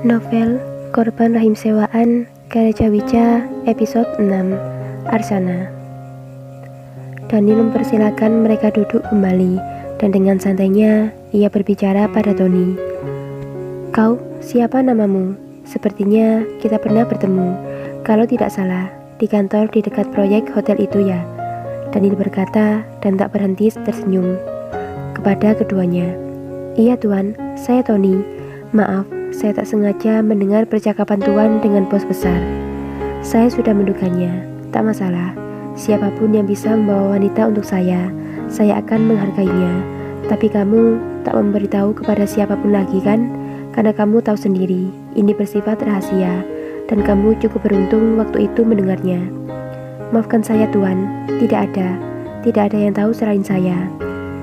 Novel Korban Rahim Sewaan karya Jawica episode 6 Arsana. Daniel mempersilakan mereka duduk kembali dan dengan santainya ia berbicara pada Tony. Kau, siapa namamu? Sepertinya kita pernah bertemu, kalau tidak salah, di kantor di dekat proyek hotel itu ya. Daniel berkata dan tak berhenti tersenyum kepada keduanya. Iya tuan, saya Tony. Maaf, saya tak sengaja mendengar percakapan tuan dengan bos besar. Saya sudah menduganya, tak masalah. Siapapun yang bisa membawa wanita untuk saya akan menghargainya. Tapi kamu tak memberitahu kepada siapapun lagi kan? Karena kamu tahu sendiri, ini bersifat rahasia. Dan kamu cukup beruntung waktu itu mendengarnya. Maafkan saya tuan, tidak ada yang tahu selain saya.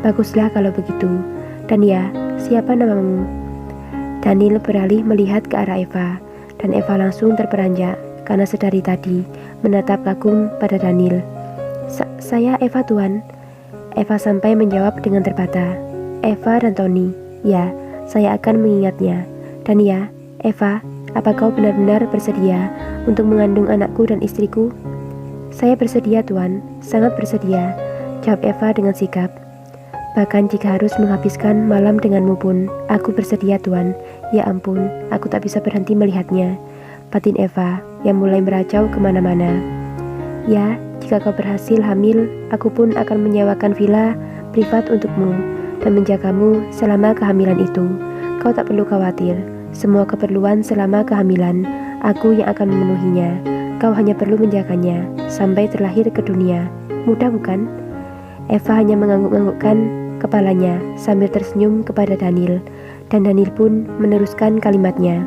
Baguslah kalau begitu. Dan ya, siapa namamu? Daniel beralih melihat ke arah Eva, dan Eva langsung terperanjak karena sedari tadi menatap kagum pada Daniel. Saya Eva tuan. Eva sampai menjawab dengan terbata. Eva dan Tony, ya, saya akan mengingatnya. Dan ya, Eva, apa kau benar-benar bersedia untuk mengandung anakku dan istriku? Saya bersedia tuan, sangat bersedia, jawab Eva dengan sigap. Bahkan jika harus menghabiskan malam denganmu pun, aku bersedia tuan. Ya ampun, aku tak bisa berhenti melihatnya. Batin Eva yang mulai meracau kemana-mana. Ya, jika kau berhasil hamil, aku pun akan menyewakan villa privat untukmu dan menjagamu selama kehamilan itu. Kau tak perlu khawatir, semua keperluan selama kehamilan, aku yang akan memenuhinya. Kau hanya perlu menjaganya sampai terlahir ke dunia. Mudah bukan? Eva hanya mengangguk-anggukkan kepalanya sambil tersenyum kepada Daniel, dan Daniel pun meneruskan kalimatnya.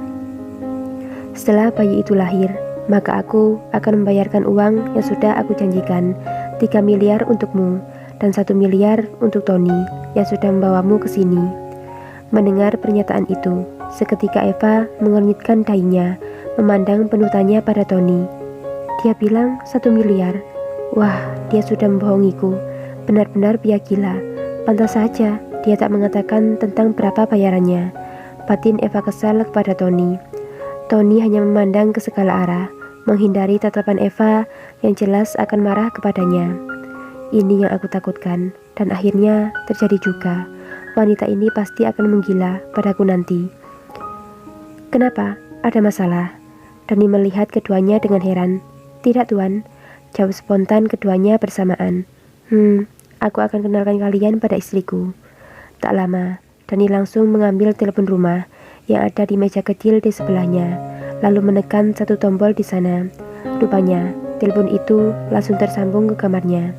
Setelah bayi itu lahir, maka aku akan membayarkan uang yang sudah aku janjikan, 3 miliar untukmu dan 1 miliar untuk Tony yang sudah membawamu ke sini. Mendengar pernyataan itu, seketika Eva mengernyitkan dahinya, memandang penuh tanya pada Tony. Dia bilang 1 miliar. Wah, dia sudah membohongiku. Benar-benar pria gila. Pantas saja dia tak mengatakan tentang berapa bayarannya. Batin Eva kesal kepada Tony. Tony hanya memandang ke segala arah, menghindari tatapan Eva yang jelas akan marah kepadanya. Ini yang aku takutkan, dan akhirnya terjadi juga. Wanita ini pasti akan menggila padaku nanti. Kenapa? Ada masalah? Tony melihat keduanya dengan heran. Tidak tuan, jawab spontan keduanya bersamaan. Aku akan kenalkan kalian pada istriku. Tak lama, Dani langsung mengambil telepon rumah yang ada di meja kecil di sebelahnya, lalu menekan satu tombol di sana. Rupanya, telepon itu langsung tersambung ke kamarnya.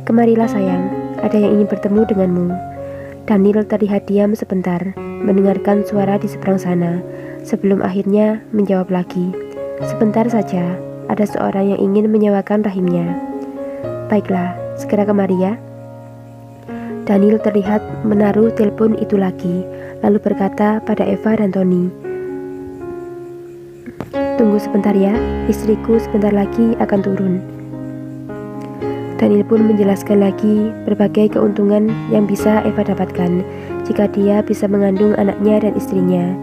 Kemarilah sayang, ada yang ingin bertemu denganmu. Daniel terlihat diam sebentar, mendengarkan suara di seberang sana, sebelum akhirnya menjawab lagi. Sebentar saja, ada seorang yang ingin menyewakan rahimnya. Baiklah, segera kemari ya. Daniel terlihat menaruh telepon itu lagi, lalu berkata pada Eva dan Tony. Tunggu sebentar ya, istriku sebentar lagi akan turun. Daniel pun menjelaskan lagi berbagai keuntungan yang bisa Eva dapatkan jika dia bisa mengandung anaknya dan istrinya.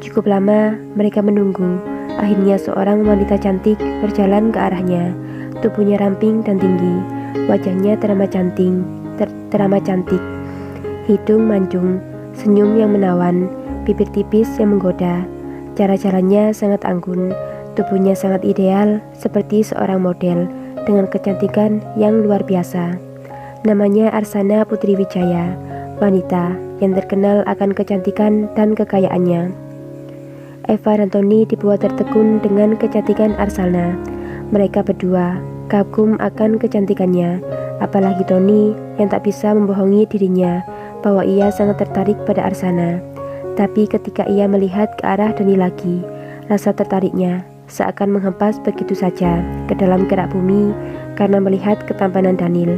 Cukup lama mereka menunggu. Akhirnya seorang wanita cantik berjalan ke arahnya. Tubuhnya ramping dan tinggi, wajahnya teramat cantik, hidung mancung, senyum yang menawan, bibir tipis yang menggoda. Cara jalannya sangat anggun, tubuhnya sangat ideal seperti seorang model dengan kecantikan yang luar biasa. Namanya Arsana Putri Wijaya, wanita yang terkenal akan kecantikan dan kekayaannya. Eva dan Tony dibuat tertegun dengan kecantikan Arsana. Mereka berdua kagum akan kecantikannya, apalagi Tony yang tak bisa membohongi dirinya bahwa ia sangat tertarik pada Arsana. Tapi ketika ia melihat ke arah Dani lagi, rasa tertariknya seakan menghempas begitu saja ke dalam kerak bumi karena melihat ketampanan Daniel.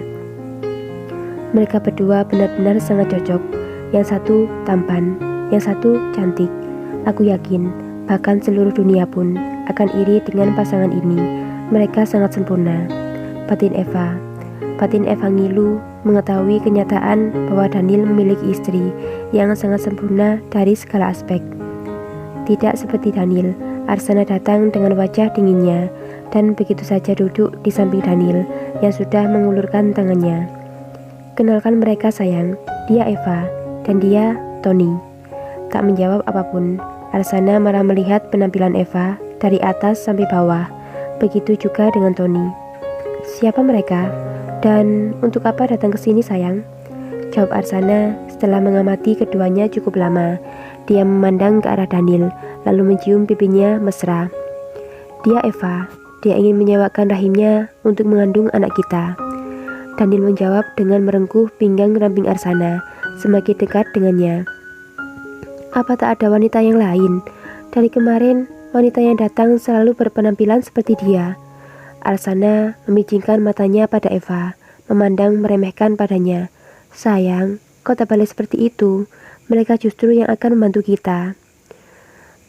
Mereka berdua benar-benar sangat cocok. Yang satu tampan, yang satu cantik. Aku yakin bahkan seluruh dunia pun akan iri dengan pasangan ini. Mereka sangat sempurna. Batin Eva ngilu mengetahui kenyataan bahwa Daniel memiliki istri yang sangat sempurna dari segala aspek. Tidak seperti Daniel, Arsana datang dengan wajah dinginnya dan begitu saja duduk di samping Daniel yang sudah mengulurkan tangannya. Kenalkan mereka sayang, dia Eva dan dia Tony. Tak menjawab apapun, Arsana malah melihat penampilan Eva dari atas sampai bawah. Begitu juga dengan Tony. Siapa mereka? Dan untuk apa datang ke sini sayang? Jawab Arsana setelah mengamati keduanya cukup lama. Dia memandang ke arah Daniel, lalu mencium pipinya mesra. Dia Eva, dia ingin menyewakan rahimnya untuk mengandung anak kita. Daniel menjawab dengan merengkuh pinggang ramping Arsana, semakin dekat dengannya. Apa tak ada wanita yang lain? Dari kemarin, wanita yang datang selalu berpenampilan seperti dia. Arsana memicingkan matanya pada Eva, memandang meremehkan padanya. Sayang, kau tak boleh seperti itu. Mereka justru yang akan membantu kita.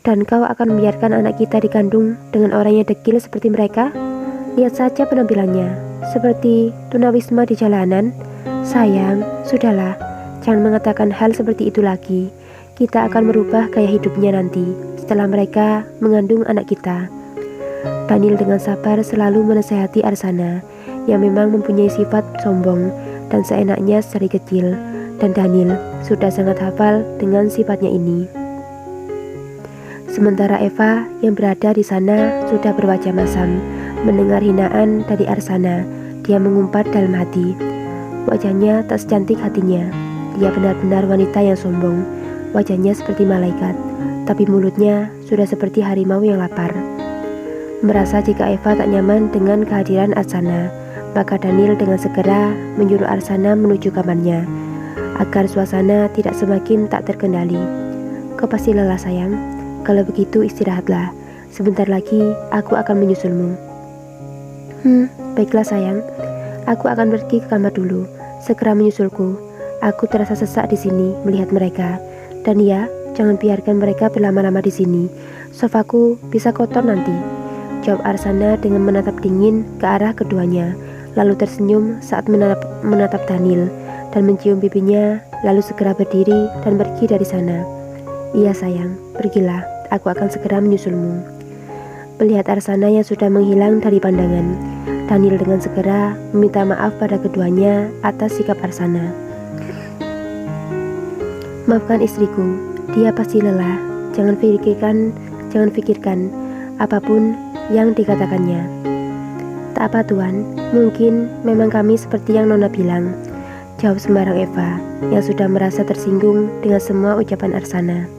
Dan kau akan membiarkan anak kita dikandung dengan orang yang dekil seperti mereka? Lihat saja penampilannya, seperti tunawisma di jalanan. Sayang, sudahlah, jangan mengatakan hal seperti itu lagi. Kita akan merubah gaya hidupnya nanti, setelah mereka mengandung anak kita. Daniel dengan sabar selalu menasehati Arsana, yang memang mempunyai sifat sombong dan seenaknya dari kecil. Dan Daniel sudah sangat hafal dengan sifatnya ini. Sementara Eva yang berada di sana sudah berwajah masam. Mendengar hinaan dari Arsana, dia mengumpat dalam hati. Wajahnya tak secantik hatinya. Dia benar-benar wanita yang sombong. Wajahnya seperti malaikat, tapi mulutnya sudah seperti harimau yang lapar. Merasa jika Eva tak nyaman dengan kehadiran Arsana, maka Daniel dengan segera menyuruh Arsana menuju kamarnya, agar suasana tidak semakin tak terkendali. Kau pasti lelah sayang, kalau begitu istirahatlah. Sebentar lagi aku akan menyusulmu. Baiklah sayang, aku akan pergi ke kamar dulu. Segera menyusulku. Aku terasa sesak di sini melihat mereka. Dan ya, jangan biarkan mereka berlama-lama di sini. Sofaku bisa kotor nanti. Jawab Arsana dengan menatap dingin ke arah keduanya, lalu tersenyum saat menatap Daniel dan mencium pipinya, lalu segera berdiri dan pergi dari sana. Iya sayang, pergilah, aku akan segera menyusulmu. Melihat Arsana yang sudah menghilang dari pandangan, Daniel dengan segera meminta maaf pada keduanya atas sikap Arsana. Maafkan istriku, dia pasti lelah. Jangan pikirkan apapun yang dikatakannya. Tak apa tuan, mungkin memang kami seperti yang Nona bilang. Jawab sembarang Eva, yang sudah merasa tersinggung dengan semua ucapan Arsana.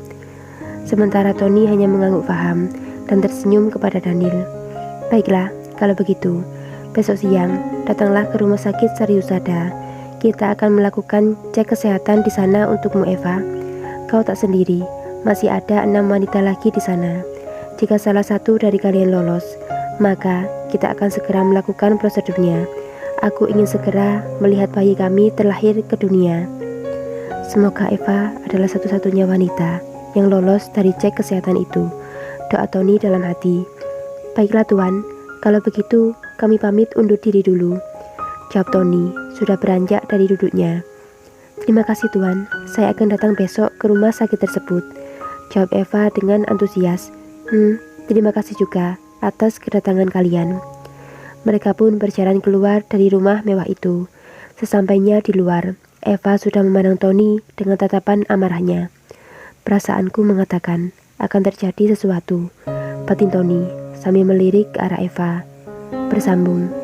Sementara Tony hanya mengangguk paham dan tersenyum kepada Daniel. Baiklah, kalau begitu, besok siang datanglah ke rumah sakit Sariusada. Kita akan melakukan cek kesehatan di sana untukmu Eva. Kau tak sendiri, masih ada 6 wanita lagi di sana. Jika salah satu dari kalian lolos, maka kita akan segera melakukan prosedurnya. Aku ingin segera melihat bayi kami terlahir ke dunia. Semoga Eva adalah satu-satunya wanita yang lolos dari cek kesehatan itu. Doa Tony dalam hati. Baiklah tuan, kalau begitu kami pamit undur diri dulu. Jawab Tony, sudah beranjak dari duduknya. Terima kasih tuan, saya akan datang besok ke rumah sakit tersebut. Jawab Eva dengan antusias. Terima kasih juga atas kedatangan kalian. Mereka pun berjalan keluar dari rumah mewah itu. Sesampainya di luar, Eva sudah memandang Tony dengan tatapan amarahnya. Perasaanku mengatakan akan terjadi sesuatu, batin Tony sambil melirik ke arah Eva. Bersambung.